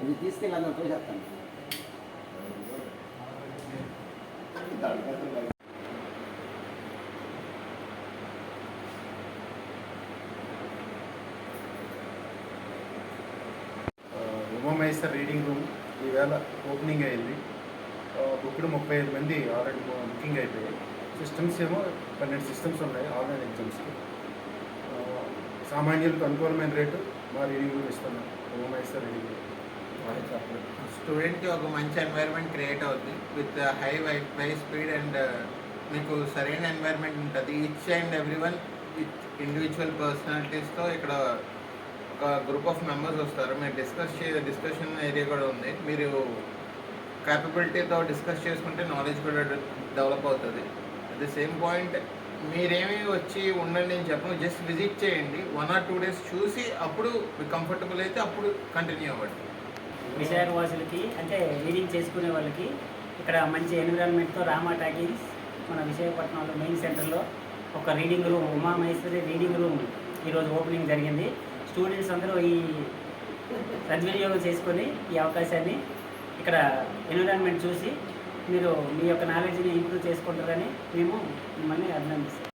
ఇది తీసుకెళ్ళి అందరూ చూసేస్తాను. ఉమామహేశ్వర్ రీడింగ్ రూమ్ ఈవేళ ఓపెనింగ్ అయింది. బుక్డ్ 35 మంది ఆల్రెడీ బుకింగ్ అయిపోయాయి. సిస్టమ్స్ ఏమో 12 సిస్టమ్స్ ఉన్నాయి ఆన్లైన్ ఎగ్జామ్స్కి. సామాన్యులకు అనుకూలమైన రేటు మా రీడింగ్ రూమ్ ఇస్తున్నాం. ఉమామహేశ్వర్ రీడింగ్ రూమ్ స్టూడెంట్కి ఒక మంచి ఎన్వైర్న్మెంట్ క్రియేట్ అవుతుంది with high wifi speed and మీకు సరైన ఎన్వైర్న్మెంట్ ఉంటుంది. Each and every one with individual పర్సనాలిటీస్తో ఇక్కడ ఒక గ్రూప్ ఆఫ్ మెంబర్స్ వస్తారు. మీరు డిస్కషన్ ఏరియా కూడా ఉంది. మీరు క్యాపబిలిటీతో డిస్కస్ చేసుకుంటే నాలెడ్జ్ కూడా డెవలప్ అవుతుంది. అట్ ది సేమ్ పాయింట్ మీరేమీ వచ్చి ఉండండి అని చెప్పను, జస్ట్ విజిట్ చేయండి. 1 or 2 days చూసి అప్పుడు మీకు కంఫర్టబుల్ అయితే అప్పుడు కంటిన్యూ అవ్వండి. విశాఖవాసులకి అంటే రీడింగ్ చేసుకునే వాళ్ళకి ఇక్కడ మంచి ఎన్విరాన్మెంట్తో రామా టాకీస్ మన విశాఖపట్నంలో మెయిన్ సెంటర్లో ఒక reading room Umamaheswari reading room ఈరోజు ఓపెనింగ్ జరిగింది. స్టూడెంట్స్ అందరూ ఈ సద్వినియోగం చేసుకొని ఈ అవకాశాన్ని ఇక్కడ ఎన్విరాన్మెంట్ చూసి మీరు మీ యొక్క నాలెడ్జ్ని ఇంప్రూవ్ చేసుకుంటారని మేము మిమ్మల్ని అభినందిస్తాం.